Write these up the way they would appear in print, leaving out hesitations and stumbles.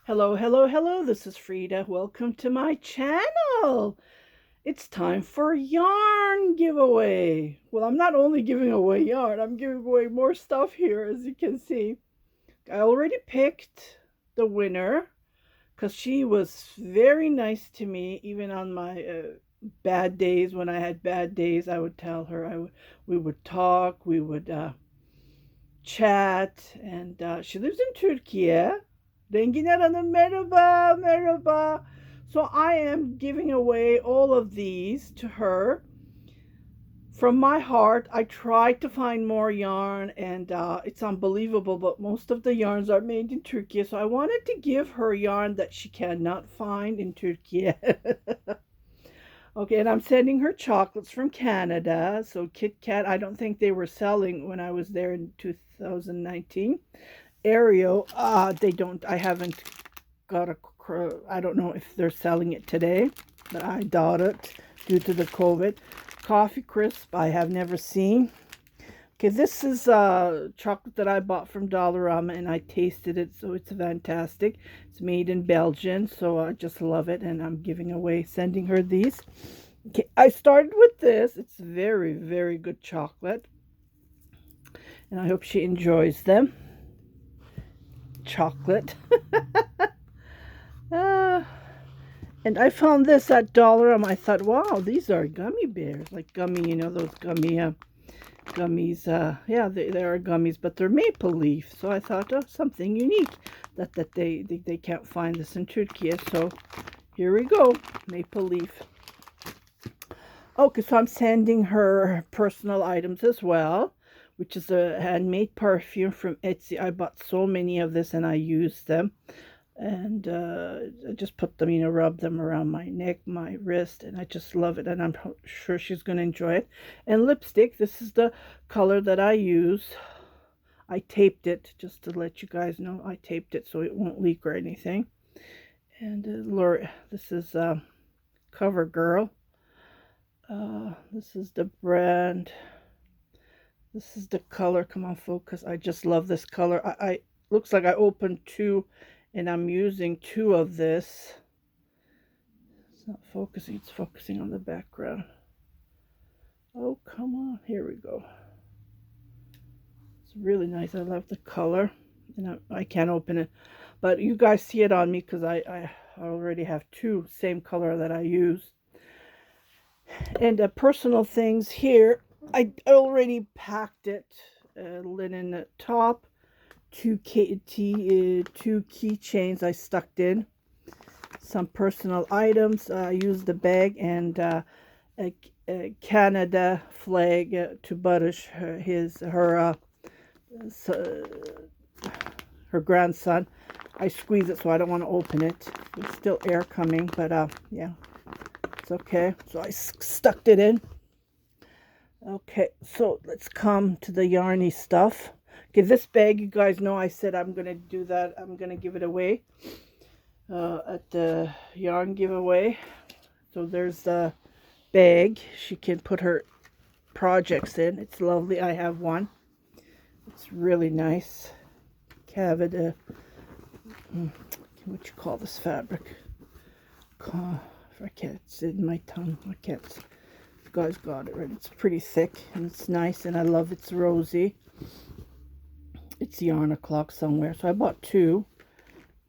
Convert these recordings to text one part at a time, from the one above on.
Hello, hello, hello. This is Frida. Welcome to my channel. It's time for yarn giveaway. Well, I'm not only giving away yarn, I'm giving away more stuff here, as you can see. I already picked the winner because she was very nice to me, even on my bad days. When I had bad days, I would tell her. We would talk, we would chat, and she lives in Turkey. Renginar Hanım merhaba, merhaba. So I am giving away all of these to her from my heart. I tried to find more yarn, and it's unbelievable, but most of the yarns are made in Turkey. So I wanted to give her yarn that she cannot find in Turkey. Okay, and I'm sending her chocolates from Canada. So Kit Kat, I don't think they were selling when I was there in 2019. Aereo, they don't, I haven't got a, I don't know if they're selling it today, but I doubt it due to the COVID. Coffee Crisp, I have never seen. Okay, this is chocolate that I bought from Dollarama, and I tasted it, so it's fantastic. It's made in Belgium, so I just love it, and I'm giving away, sending her these. Okay, I started with this. It's very, very good chocolate, and I hope she enjoys them. Chocolate. And I found this at Dollarama. I thought, wow, these are gummy bears, like gummy, those gummy gummies. Yeah, they are gummies, but they're maple leaf. So I thought, oh, something unique that they can't find this in Turkey. So here we go, maple leaf. Okay, so I'm sending her personal items as well, which is a handmade perfume from Etsy. I bought so many of this and I used them. And I just put them, rub them around my neck, my wrist, and I just love it, and I'm sure she's going to enjoy it. And lipstick, this is the color that I use. I taped it, just to let you guys know, I taped it so it won't leak or anything. And this is CoverGirl. This is the brand. This is the color. Come on, focus. I just love this color. I looks like I opened two, and I'm using two of this. It's not focusing, it's focusing on the background. Oh, come on. Here we go. It's really nice. I love the color. And I can't open it. But you guys see it on me because I already have two same color that I use. And personal things here. I already packed it. Linen top. Two keychains I stuck in, some personal items. I used the bag and a Canada flag to Buddish, her grandson. I squeeze it so I don't want to open it. There's still air coming, but yeah, it's okay. So I stuck it in. Okay, so let's come to the yarny stuff. Okay, this bag, you guys know I said I'm going to do that. I'm going to give it away at the yarn giveaway. So there's the bag. She can put her projects in. It's lovely. I have one. It's really nice. Cavity. What you call this fabric? I can't. It's in my tongue. I can't. You guys got it right. It's pretty thick and it's nice, and I love it's rosy. It's yarn o'clock somewhere, so I bought two,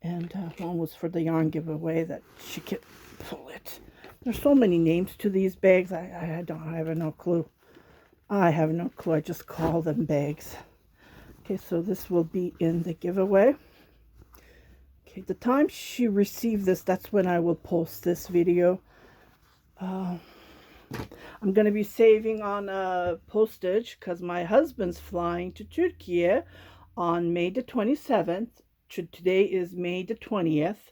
and one was for the yarn giveaway that she could pull it. There's so many names to these bags. I have no clue. I have no clue. I just call them bags. Okay, so this will be in the giveaway. Okay, the time she received this, that's when I will post this video. I'm going to be saving on postage because my husband's flying to Turkey on May the 27th. Today is May the 20th.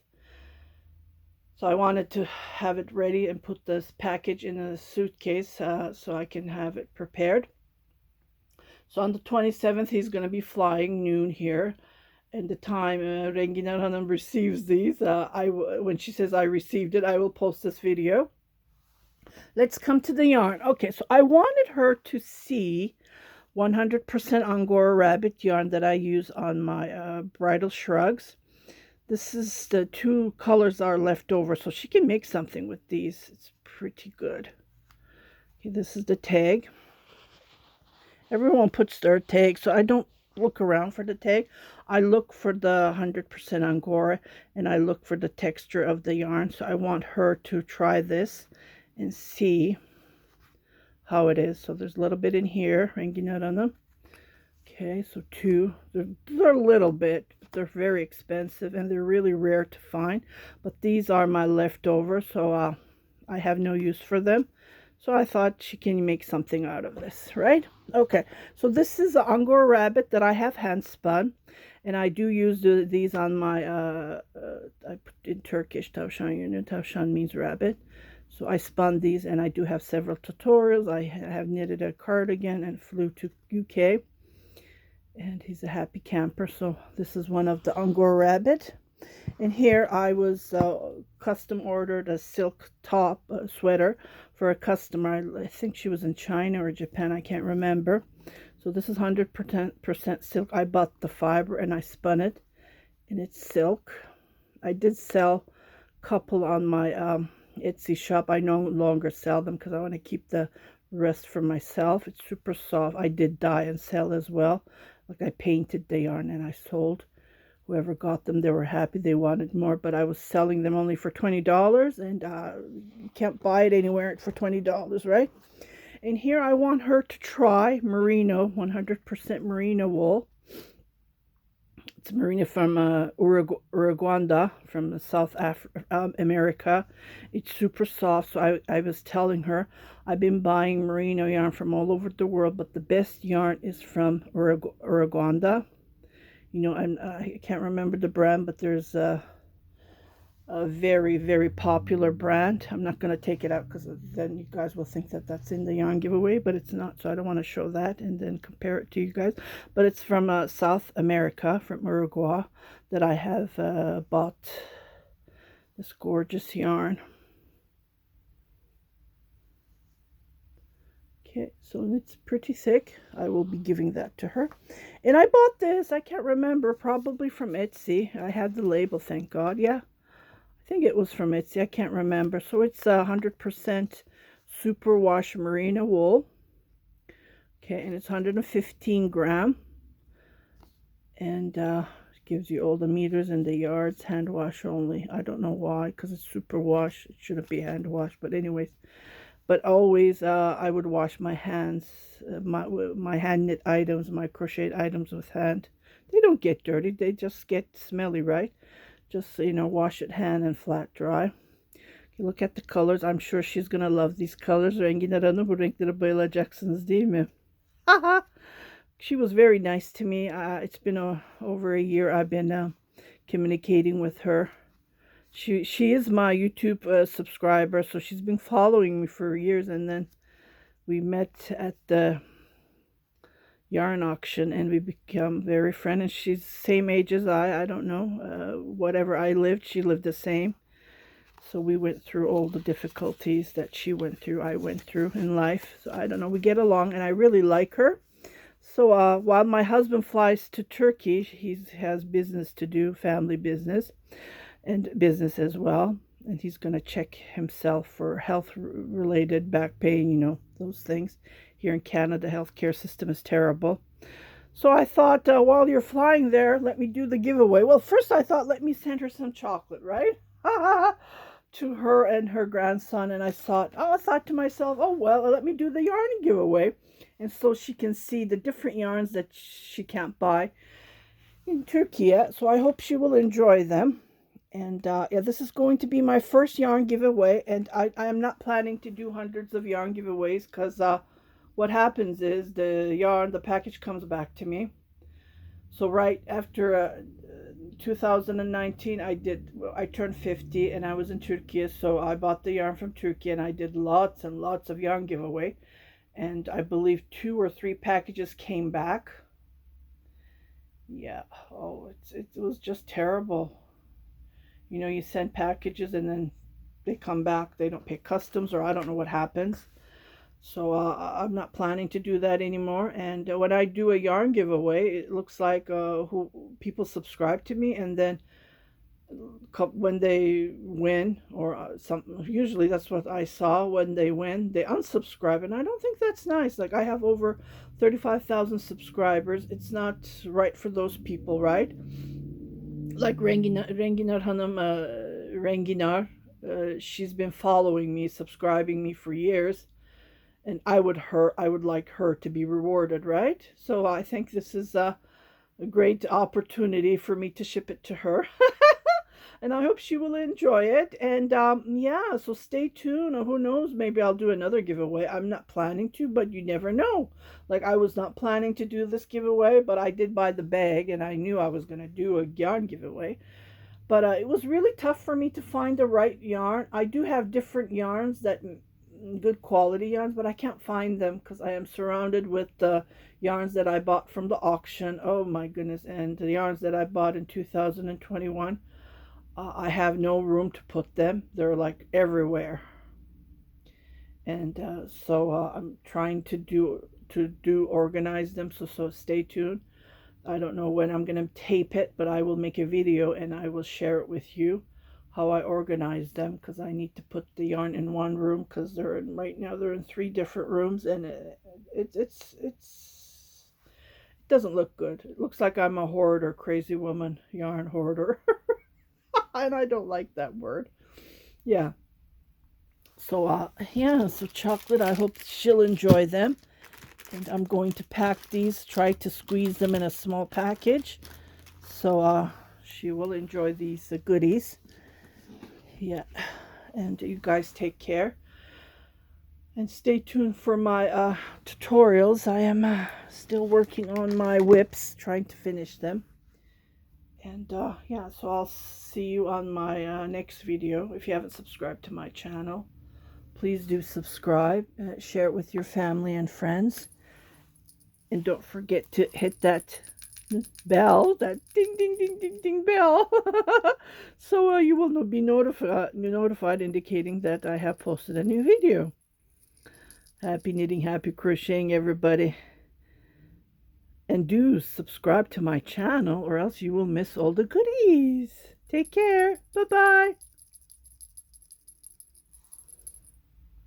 So I wanted to have it ready and put this package in a suitcase so I can have it prepared. So on the 27th, he's going to be flying noon here. And the time Renginar Hanım receives these, when she says I received it, I will post this video. Let's come to the yarn. Okay, so I wanted her to see 100% Angora rabbit yarn that I use on my bridal shrugs. This is the two colors are left over, so she can make something with these. It's pretty good. Okay, this is the tag. Everyone puts their tag, so I don't look around for the tag. I look for the 100% Angora, and I look for the texture of the yarn. So I want her to try this and see how it is. So there's a little bit in here, Renginar on them. Okay, so two. They're a little bit, but they're very expensive and they're really rare to find. But these are my leftovers, so I have no use for them. So I thought she can make something out of this, right? Okay, so this is an Angora rabbit that I have hand spun. And I do use these on my, I put in Turkish, tavşan yünü. Tavşan means rabbit. So I spun these and I do have several tutorials. I have knitted a cardigan and flew to UK. And he's a happy camper. So this is one of the Angora rabbit. And here I was custom ordered a silk top sweater for a customer. I think she was in China or Japan. I can't remember. So this is 100% silk. I bought the fiber and I spun it. And it's silk. I did sell a couple on my Etsy shop. I no longer sell them because I want to keep the rest for myself. It's super soft. I did dye and sell as well. Like I painted the yarn and I sold. Whoever got them, they were happy. They wanted more, but I was selling them only for $20, and you can't buy it anywhere for $20, right? And here I want her to try merino, 100% merino wool. It's merino from Uruguay, from South America. It's super soft, so I was telling her I've been buying merino yarn from all over the world, but the best yarn is from Uruguay. You know, I can't remember the brand, but there's a very, very popular brand. I'm not going to take it out because then you guys will think that that's in the yarn giveaway, but it's not. So I don't want to show that and then compare it to you guys. But it's from South America, from Uruguay, that I have bought this gorgeous yarn. Okay, so it's pretty thick. I will be giving that to her. And I bought this, I can't remember, probably from Etsy. I had the label, thank God. Yeah, I think it was from Etsy. I can't remember. So it's 100% superwash merino wool. Okay, and it's 115 gram. And it gives you all the meters and the yards, hand wash only. I don't know why, because it's superwash. It shouldn't be hand wash, but anyways. But always I would wash my hands, my hand knit items, my crocheted items with hand. They don't get dirty, they just get smelly, right? Just, you know, wash it hand and flat dry. Okay, look at the colors. I'm sure she's going to love these colors. Renginar'ın bu renkleri bayılacaksınız değil mi? Haha. She was very nice to me. It's been over a year I've been communicating with her. She is my YouTube subscriber, so she's been following me for years, and then we met at the yarn auction and we become very friends. And she's the same age as I don't know, whatever I lived, she lived the same. So we went through all the difficulties that she went through, I went through in life. So I don't know, we get along and I really like her. So while my husband flies to Turkey, he has business to do, family business and business as well, and he's going to check himself for health related back pain, you know, those things. Here in Canada, the healthcare system is terrible. So I thought, while you're flying there, let me do the giveaway. Well, first I thought, let me send her some chocolate, right? To her and her grandson. And I thought to myself, oh well, let me do the yarn giveaway, and so she can see the different yarns that she can't buy in Turkey. So I hope she will enjoy them. And yeah, this is going to be my first yarn giveaway, and I am not planning to do hundreds of yarn giveaways, because what happens is the package comes back to me. So right after 2019, I turned 50 and I was in Turkey, so I bought the yarn from Turkey and I did lots and lots of yarn giveaway, and I believe 2 or 3 packages came back. Yeah, oh, it was just terrible. You know, you send packages and then they come back, they don't pay customs, or I don't know what happens. So I'm not planning to do that anymore. And when I do a yarn giveaway, it looks like people subscribe to me, and then when they win, or something. Usually that's what I saw. When they win, they unsubscribe, and I don't think that's nice. Like, I have over 35,000 subscribers. It's not right for those people, right? Like Renginar Hanım, Renginar, she's been following me, subscribing me for years, and I would like her to be rewarded, right? So I think this is a great opportunity for me to ship it to her. And I hope she will enjoy it. And yeah, so stay tuned. Or who knows? Maybe I'll do another giveaway. I'm not planning to, but you never know. Like, I was not planning to do this giveaway, but I did buy the bag, and I knew I was going to do a yarn giveaway. But it was really tough for me to find the right yarn. I do have different yarns that good quality yarns, but I can't find them because I am surrounded with the yarns that I bought from the auction. Oh my goodness. And the yarns that I bought in 2021, I have no room to put them. They're like everywhere. And so I'm trying to organize them. So stay tuned. I don't know when I'm going to tape it, but I will make a video and I will share it with you how I organize them, because I need to put the yarn in one room, because they're in, right now they're in 3 different rooms, and it doesn't look good. It looks like I'm a hoarder, crazy woman, yarn hoarder. And I don't like that word. Yeah. So yeah, so chocolate, I hope she'll enjoy them. And I'm going to pack these, try to squeeze them in a small package, so she will enjoy these goodies. Yeah. And you guys take care. And stay tuned for my tutorials. I am still working on my whips, trying to finish them. And yeah, so I'll see you on my next video. If you haven't subscribed to my channel, please do subscribe, share it with your family and friends, and don't forget to hit that bell, that ding ding ding ding ding bell, so you will be notified, indicating that I have posted a new video. Happy knitting, happy crocheting, everybody. And do subscribe to my channel, or else you will miss all the goodies. Take care. Bye-bye.